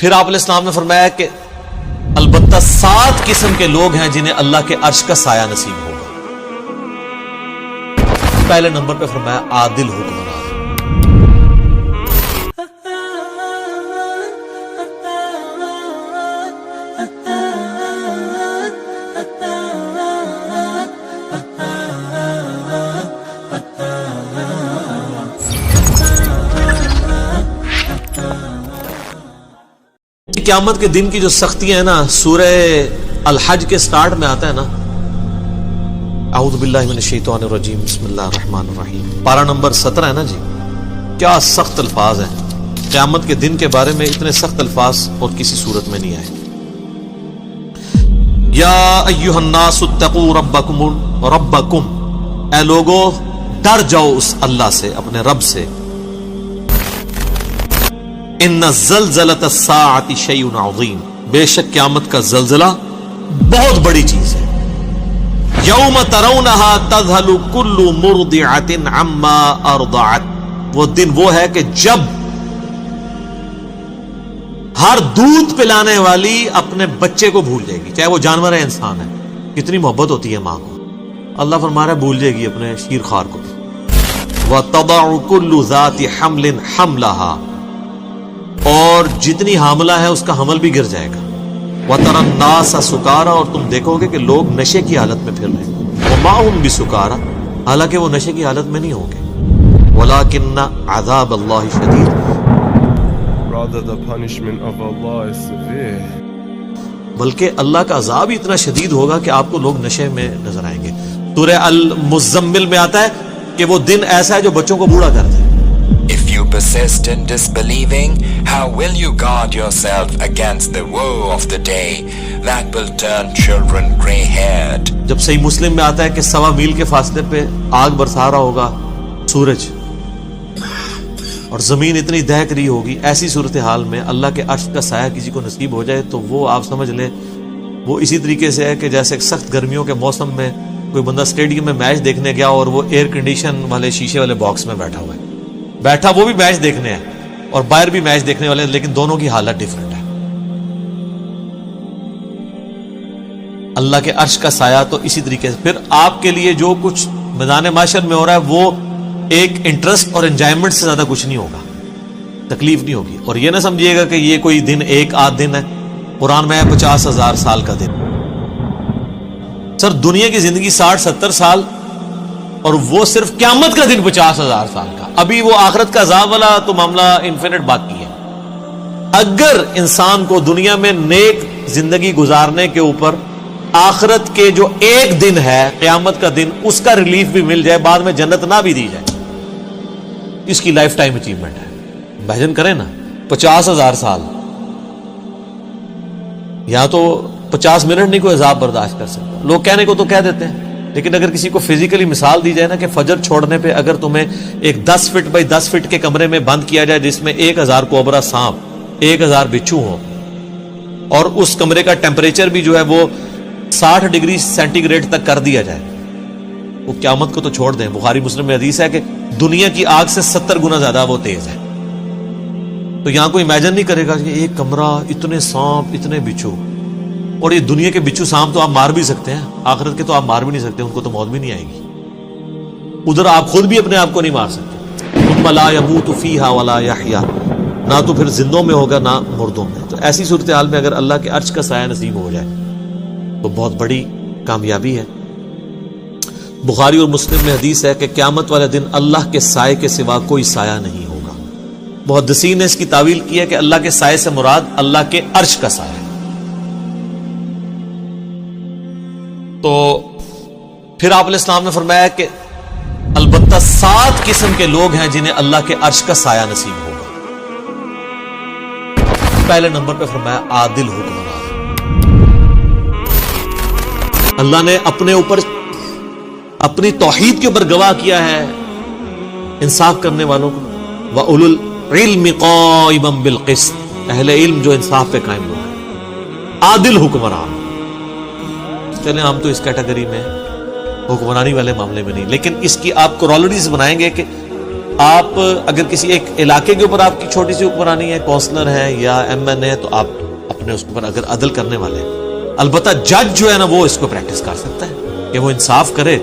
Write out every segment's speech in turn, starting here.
پھر آپ علیہ السلام نے فرمایا کہ البتہ 7 قسم کے لوگ ہیں جنہیں اللہ کے عرش کا سایہ نصیب ہوگا. پہلے نمبر پہ فرمایا عادل حکمران. قیامت کے دن کی جو سختیاں ہیں نا، سورہ الحج کے سٹارٹ میں آتا ہے نا، اعوذ باللہ من الشیطان الرجیم بسم اللہ الرحمن الرحیم، پارہ نمبر 17 ہے نا جی. کیا سخت الفاظ ہیں. قیامت کے دن کے بارے میں اتنے سخت الفاظ اور کسی صورت میں نہیں آئے. یا ایھا الناس اتقوا ربکم، اے لوگو ڈر جاؤ اس اللہ سے، اپنے رب سے. ان زلزلۃ الساعۃ شیء عظیم، بے شک قیامت کا زلزلہ بہت بڑی چیز ہے. یوم ترونھا تذہل کل مرضعۃ عما ارضعت، وہ دن وہ ہے کہ جب ہر دودھ پلانے والی اپنے بچے کو بھول جائے گی، چاہے وہ جانور ہے انسان ہے. کتنی محبت ہوتی ہے ماں کو. اللہ فرما رہا ہے بھول جائے گی اپنے شیر خوار کو. وتضع كل ذات حمل حملها، اور جتنی حاملہ ہے اس کا حمل بھی گر جائے گا. وَتَرَى النَّاسَ سُكَارَى، اور تم دیکھو گے کہ لوگ نشے کی حالت میں پھر رہے ہیں. وَمَا هُمْ بِسُكَارَى، حالانکہ وہ نشے کی حالت میں نہیں ہوں گے. وَلَكِنَّ عَذَابَ اللَّهِ شَدِيدٌ، Rather the punishment of Allah is severe. بلکہ اللہ کا عذاب ہی اتنا شدید ہوگا کہ آپ کو لوگ نشے میں نظر آئیں گے. سورہ المزمل میں آتا ہے کہ وہ دن ایسا ہے جو بچوں کو بوڑھا کر دے. If you persist in disbelieving, how will you guard yourself against the woe of the day that will turn children gray-haired? جب صحیح مسلم میں آتا ہے کہ 1.25 میل کے فاصلے پہ آگ برسا رہا ہوگا سورج، اور زمین اتنی دہک رہی ہوگی. ایسی صورتحال میں اللہ کے عرش کا سایہ کسی کو نصیب ہو جائے تو وہ آپ سمجھ لیں وہ اسی طریقے سے ہے کہ جیسے سخت گرمیوں کے موسم میں کوئی بندہ اسٹیڈیم میں میچ دیکھنے گیا اور وہ ایئر کنڈیشن والے شیشے والے باکس میں بیٹھا ہوا ہے. بیٹھا وہ بھی میچ دیکھنے ہیں اور باہر بھی میچ دیکھنے والے ہیں، لیکن دونوں کی حالت ڈیفرنٹ ہے. اللہ کے عرش کا سایہ تو اسی طریقے سے. پھر آپ کے لیے جو کچھ میدان معاشر میں ہو رہا ہے وہ ایک انٹرسٹ اور انجوائمنٹ سے زیادہ کچھ نہیں ہوگا، تکلیف نہیں ہوگی. اور یہ نہ سمجھیے گا کہ یہ کوئی دن ایک آدھ دن ہے. قرآن میں ہے 50,000 سال کا دن. سر دنیا کی زندگی 60-70 سال، اور وہ صرف قیامت کا دن 50,000 سال کا. ابھی وہ آخرت کا عذاب والا تو معاملہ انفینٹ باقی ہے. اگر انسان کو دنیا میں نیک زندگی گزارنے کے اوپر آخرت کے جو ایک دن ہے قیامت کا دن اس کا ریلیف بھی مل جائے، بعد میں جنت نہ بھی دی جائے، اس کی لائف ٹائم اچیومنٹ ہے. امیجن کریں نا 50,000 سال، یا تو 50 منٹ نہیں کوئی عذاب برداشت کر سکتا. لوگ کہنے کو تو کہہ دیتے ہیں، لیکن اگر کسی کو فزیکلی مثال دی جائے نا کہ فجر چھوڑنے پہ اگر تمہیں ایک 10 فٹ بائی 10 فٹ کے کمرے میں بند کیا جائے جس میں 1000 کوبرا سانپ، 1000 بچھو ہوں، اور اس کمرے کا ٹیمپریچر بھی جو ہے وہ 60 ڈگری سینٹی گریڈ تک کر دیا جائے، وہ قیامت کو تو چھوڑ دیں. بخاری مسلم میں حدیث ہے کہ دنیا کی آگ سے 70 گنا زیادہ وہ تیز ہے. تو یہاں کوئی امیجن نہیں کرے گا کہ ایک کمرہ، اتنے سانپ، اتنے بچھو. اور یہ دنیا کے بچھو سانپ تو آپ مار بھی سکتے ہیں، آخرت کے تو آپ مار بھی نہیں سکتے، ان کو تو موت بھی نہیں آئے گی. ادھر آپ خود بھی اپنے آپ کو نہیں مار سکتے. ثم لا يموت فيها ولا يحيى، نہ تو پھر زندوں میں ہوگا نہ مردوں میں. تو ایسی صورتحال میں اگر اللہ کے عرش کا سایہ نصیب ہو جائے تو بہت بڑی کامیابی ہے. بخاری اور مسلم میں حدیث ہے کہ قیامت والے دن اللہ کے سائے کے سوا کوئی سایہ نہیں ہوگا. محدثین نے اس کی تعویل کی ہے کہ اللہ کے سائے سے مراد اللہ کے عرش کا سایہ ہے. تو پھر آپ علیہ السلام نے فرمایا کہ البتہ 7 قسم کے لوگ ہیں جنہیں اللہ کے عرش کا سایہ نصیب ہوگا. پہلے نمبر پہ فرمایا عادل حکمران. اللہ نے اپنے اوپر اپنی توحید کے اوپر گواہ کیا ہے انصاف کرنے والوں کو. وَأُولُو الْعِلْمِ قَائِمًا بِالْقِسْطِ، اہل علم جو انصاف پہ قائم لوگ ہیں. عادل حکمران. چلیں ہم تو اس کیٹیگری میں حکمرانی والے معاملے میں نہیں، لیکن اس کی آپ کورالریز بنائیں گے کہ آپ اگر کسی ایک علاقے کے اوپر آپ کی چھوٹی سی حکمرانی ہے، کونسلر ہے یا ایم این ہے، تو آپ اپنے اس کے اوپر اگر عدل کرنے والے ہیں، البتہ جج جو ہے نا وہ اس کو پریکٹس کر سکتا ہے کہ وہ انصاف کرے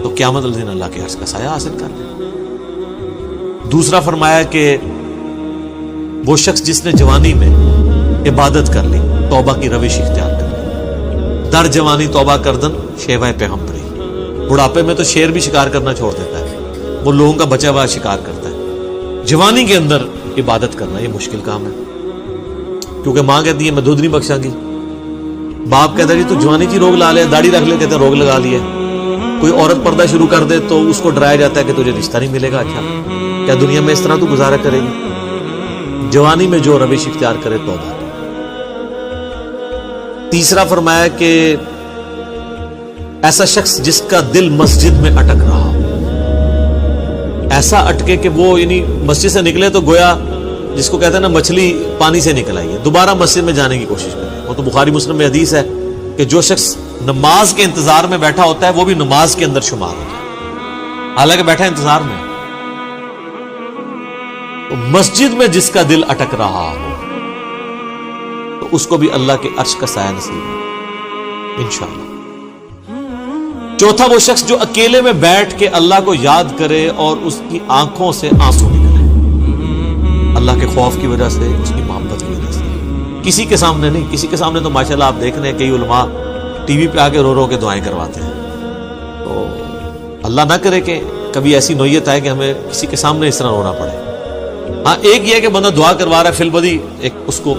تو قیامت الدین اللہ کے عرش کا سایہ حاصل کر لے۔ دوسرا فرمایا کہ وہ شخص جس نے جوانی میں عبادت کر لی، توبہ کی روش اختیار کر لی، در جوانی توبہ کردن شیوہ پیغمبری، بڑھاپے میں تو شیر بھی شکار کرنا چھوڑ دیتا ہے، وہ لوگوں کا بچا ہوا شکار کرتا ہے، جوانی کے اندر عبادت کرنا یہ مشکل کام ہے، کیونکہ ماں کہتی ہے میں دودھ نہیں بخشاں گی، باپ کہتا ہے جی تو جوانی کی روک لا لے، داڑھی رکھ لے، کہتے ہیں روک لگا لی ہے، کوئی عورت پردہ شروع کر دے تو اس کو ڈرایا جاتا ہے کہ تجھے رشتہ نہیں ملے گا، اچھا کیا دنیا میں اس طرح تو گزارا کرے گی؟ جوانی میں جو روش اختیار کرے توبہ۔ تیسرا فرمایا کہ ایسا شخص جس کا دل مسجد میں اٹک رہا ہو، ایسا اٹکے کہ وہ یعنی مسجد سے نکلے تو گویا جس کو کہتے ہیں نا مچھلی پانی سے نکل آئی ہے، دوبارہ مسجد میں جانے کی کوشش کرے۔ وہ تو بخاری مسلم میں حدیث ہے کہ جو شخص نماز کے انتظار میں بیٹھا ہوتا ہے وہ بھی نماز کے اندر شمار ہوتا ہے، حالانکہ بیٹھا انتظار میں۔ تو مسجد میں جس کا دل اٹک رہا ہو تو اس کو بھی اللہ کے عرش کا سایہ نصیب ہے انشاءاللہ۔ چوتھا وہ شخص جو اکیلے میں بیٹھ کے اللہ کو یاد کرے اور اس کی آنکھوں سے آنسو نکلے، اللہ کے خوف کی وجہ سے، اس کی محبت کی وجہ سے، کسی کے سامنے نہیں۔ کسی کے سامنے تو ماشاءاللہ آپ دیکھ رہے ہیں کئی علماء ٹی وی پہ آ کے رو رو کے دعائیں کرواتے ہیں، تو اللہ نہ کرے کہ کبھی ایسی نوعیت آئے کہ ہمیں کسی کے سامنے اس طرح رونا پڑے۔ ہاں ایک یہ ہے کہ بندہ دعا کروا رہا ہے، فی البدی ایک اس کو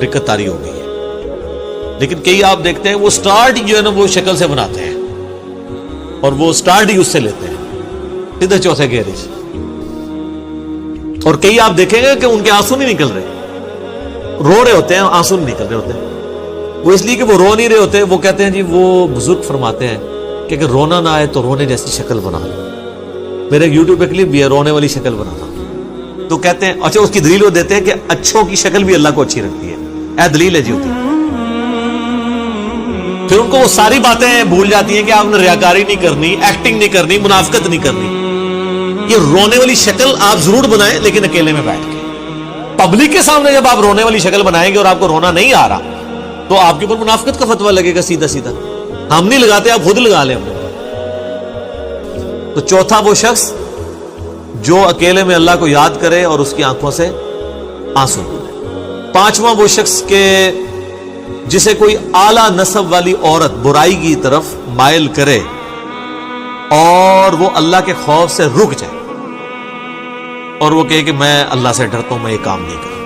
رکت طاری ہو گئی ہے، لیکن کئی آپ دیکھتے ہیں وہ سٹارٹ جو ہے نا وہ شکل سے بناتے ہیں اور وہ سٹارٹ ہی اس سے لیتے ہیں سیدھے چوتھے گیرے سے، اور کئی آپ دیکھیں گے کہ ان کے آنسو نہیں نکل رہے، رو رہے ہوتے ہیں، آنسو نہیں نکل رہے ہوتے ہیں۔ وہ اس لیے کہ وہ رو نہیں رہے ہوتے، وہ کہتے ہیں جی وہ بزرگ فرماتے ہیں کہ اگر رونا نہ آئے تو رونے جیسی شکل بنا لو۔ میرے یوٹیوب پہ کلپ بھی ہے رونے والی شکل بنانا، تو کہتے ہیں اچھا اس کی دلیل وہ دیتے ہیں کہ اچھوں کی شکل بھی اللہ کو اچھی رکھتی ہے، اے دلیل ہے جی ہوتی ہے۔ پھر ان کو وہ ساری باتیں بھول جاتی ہیں کہ آپ نے ریاکاری نہیں کرنی، ایکٹنگ نہیں کرنی، منافقت نہیں کرنی۔ یہ رونے والی شکل آپ ضرور بنائیں لیکن اکیلے میں بیٹھ کے۔ پبلک کے سامنے جب آپ رونے والی شکل بنائیں گے اور آپ کو رونا نہیں آ رہا تو آپ کے اوپر منافقت کا فتویٰ لگے گا سیدھا سیدھا۔ ہم نہیں لگاتے، آپ خود لگا لیں اپنے۔ تو چوتھا وہ شخص جو اکیلے میں اللہ کو یاد کرے اور اس کی آنکھوں سے آنسو نکلے۔ پانچواں وہ شخص کہ جسے کوئی اعلیٰ نسب والی عورت برائی کی طرف مائل کرے اور وہ اللہ کے خوف سے رک جائے اور وہ کہے کہ میں اللہ سے ڈرتا ہوں، میں یہ کام نہیں کروں،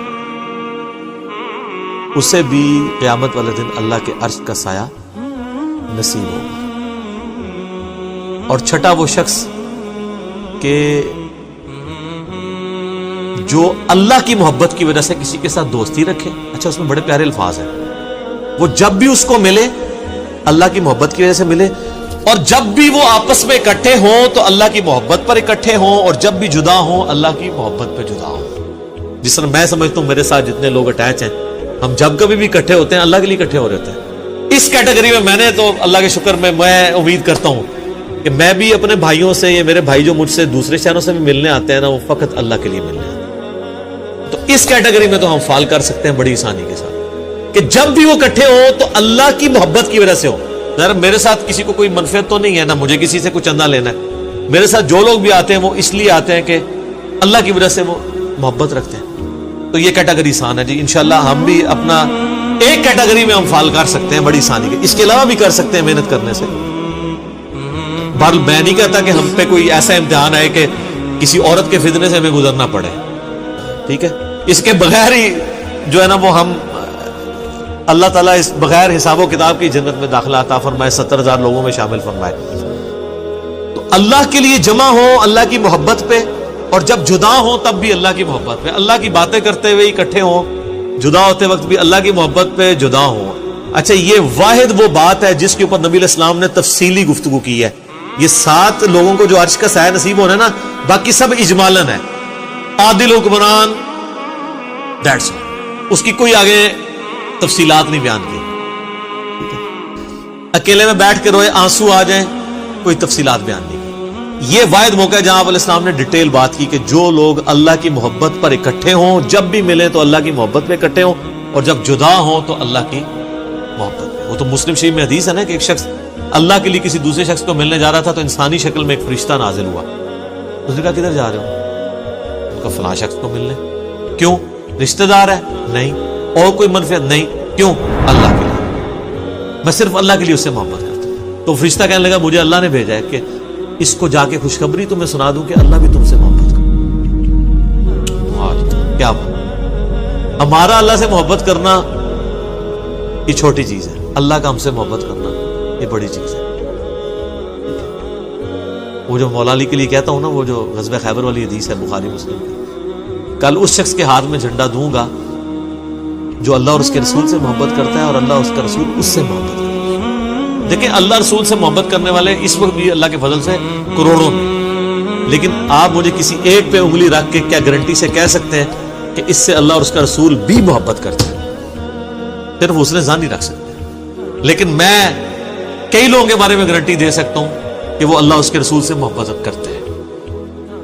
اسے بھی قیامت والے دن اللہ کے عرش کا سایہ نصیب ہوگا۔ اور چھٹا وہ شخص کہ جو اللہ کی محبت کی وجہ سے کسی کے ساتھ دوستی رکھے۔ اچھا اس میں بڑے پیارے الفاظ ہیں، وہ جب بھی اس کو ملے اللہ کی محبت کی وجہ سے ملے، اور جب بھی وہ آپس میں اکٹھے ہوں تو اللہ کی محبت پر اکٹھے ہوں، اور جب بھی جدا ہوں اللہ کی محبت پہ جدا ہوں۔ جس طرح میں سمجھتا ہوں میرے ساتھ جتنے لوگ اٹیچ ہیں، ہم جب کبھی بھی اکٹھے ہوتے ہیں اللہ کے لیے اکٹھے ہو رہے ہوتے ہیں۔ اس کیٹیگری میں نے تو اللہ کے شکر میں امید کرتا ہوں کہ میں بھی اپنے بھائیوں سے، یہ میرے بھائی جو مجھ سے دوسرے شہروں سے بھی ملنے آتے ہیں نا، وہ فقط اللہ کے لیے ملنے آتے ہیں۔ تو اس کیٹیگری میں تو ہم فال کر سکتے ہیں بڑی آسانی کے ساتھ کہ جب بھی وہ اکٹھے ہوں تو اللہ کی محبت کی وجہ سے ہو۔ ذرا میرے ساتھ کسی کو کوئی منفعت تو نہیں ہے، نہ مجھے کسی سے کچھ چندہ لینا ہے، میرے ساتھ جو لوگ بھی آتے ہیں وہ اس لیے آتے ہیں کہ اللہ کی وجہ سے وہ محبت رکھتے ہیں۔ تو یہ کیٹیگری آسان ہے جی، انشاءاللہ ہم بھی اپنا ایک کیٹیگری میں ہم فال کر سکتے ہیں بڑی آسانی کے، اس کے علاوہ بھی کر سکتے ہیں محنت کرنے سے۔ بہرحال میں نہیں کہتا کہ ہم پہ کوئی ایسا امتحان ہے کہ کسی عورت کے فتنے سے ہمیں گزرنا پڑے، ٹھیک ہے، اس کے بغیر ہی جو ہے نا وہ ہم اللہ تعالیٰ اس بغیر حساب و کتاب کی جنت میں داخلہ عطا فرمائے، 70,000 لوگوں میں شامل فرمائے۔ تو اللہ کے لیے جمع ہو اللہ کی محبت پہ، اور جب جدا ہوں تب بھی اللہ کی محبت پہ، اللہ کی باتیں کرتے ہوئے اکٹھے ہوں، جدا ہوتے وقت بھی اللہ کی محبت پہ جدا ہوں۔ اچھا یہ واحد وہ بات ہے جس کے اوپر نبی علیہ السلام نے تفصیلی گفتگو کی ہے۔ یہ 7 لوگوں کو جو عرش کا سایہ نصیب ہونا ہے نا، باقی سب اجمالاً ہے، عادل حکمران، دیٹس آل، اس کی کوئی آگے تفصیلات نہیں بیان کی۔ اکیلے میں بیٹھ کے روئے آنسو آ جائیں، کوئی تفصیلات بیان نہیں کی۔ یہ واحد موقع ہے جہاں آپ علیہ السلام نے ڈیٹیل بات کی کہ جو لوگ اللہ کی محبت پر اکٹھے ہوں، جب بھی ملیں تو اللہ کی محبت پہ اکٹھے ہوں، اور جب جدا ہوں تو اللہ کی محبت پہ۔ وہ تو مسلم شریف میں حدیث ہے نا کہ ایک شخص اللہ کے لیے کسی دوسرے شخص کو ملنے جا رہا تھا تو انسانی شکل میں ایک فرشتہ نازل ہوا۔ اس نے کہا کدھر جا رہے ہو؟ ان کا فلاں شخص کو ملنے۔ کیوں؟ رشتہ دار ہے؟ نہیں۔ اور کوئی منفعت؟ نہیں۔ کیوں؟ اللہ کے لیے، میں صرف اللہ کے لیے اس سے محبت کرتا ہوں۔ تو فرشتہ کہنے لگا مجھے اللہ نے بھیجا ہے کہ اس کو جا کے خوشخبری تمہیں سنا دوں کہ اللہ بھی تم سے محبت کرتا۔ کیا بات! ہمارا اللہ سے محبت کرنا یہ چھوٹی چیز ہے، اللہ کا ہم سے محبت کرنا یہ بڑی چیز ہے۔ وہ جو مولا علی کے لیے کہتا ہوں نا، وہ جو غزوہ خیبر والی حدیث ہے بخاری مسلم کی، کل اس شخص کے ہاتھ میں جھنڈا دوں گا جو اللہ اور اس کے رسول سے محبت کرتا ہے، اور اللہ اور اس کا رسول اس سے محبت کرتا ہے۔ دیکھیں اللہ رسول سے محبت کرنے والے اس وقت بھی اللہ کے فضل سے کروڑوں میں، لیکن آپ مجھے کسی ایک پہ انگلی رکھ کے کیا گارنٹی سے کہہ سکتے ہیں کہ اس سے اللہ اور اس کا رسول بھی محبت کرتے ہیں؟ صرف اس نے ظاہر نہیں رکھ سکتے، لیکن میں کئی لوگوں کے بارے میں گارنٹی دے سکتا ہوں کہ وہ اللہ اس کے رسول سے محبت کرتے ہیں،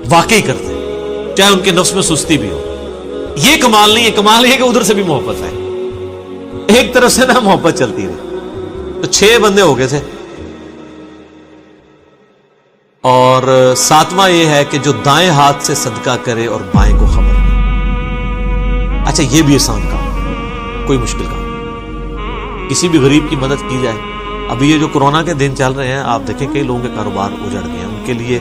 واقعی کرتے ہیں، چاہے ان کے نفس میں سستی بھی ہو۔ یہ کمال نہیں ہے، کمال یہ ہے کہ ادھر سے بھی محبت ہے، ایک طرف سے نہ محبت چلتی رہی۔ تو 6 بندے ہو گئے تھے، اور 7واں یہ ہے کہ جو دائیں ہاتھ سے صدقہ کرے اور بائیں کو خبر دے۔ اچھا یہ بھی آسان کام، کوئی مشکل کام، کسی بھی غریب کی مدد کی جائے۔ ابھی یہ جو کورونا کے دن چل رہے ہیں، آپ دیکھیں کئی لوگوں کے کاروبار اجڑ گئے ہیں، ان کے لیے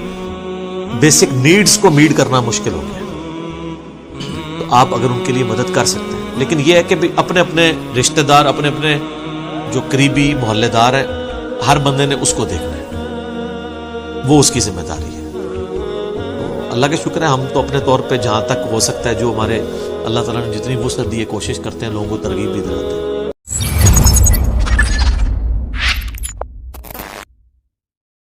بیسک نیڈز کو میٹ کرنا مشکل ہو گیا، تو آپ اگر ان کے لیے مدد کر سکتے ہیں۔ لیکن یہ ہے کہ اپنے اپنے رشتہ دار، اپنے اپنے جو قریبی محلے دار ہیں، ہر بندے نے اس کو دیکھنا ہے، وہ اس کی ذمہ داری ہے۔ تو اللہ کا شکر ہے، ہم تو اپنے طور پہ جہاں تک ہو سکتا ہے، جو ہمارے اللہ تعالیٰ نے جتنی وسعت دی ہے، کوشش کرتے ہیں، لوگوں کو ترغیب بھی دلاتے ہیں۔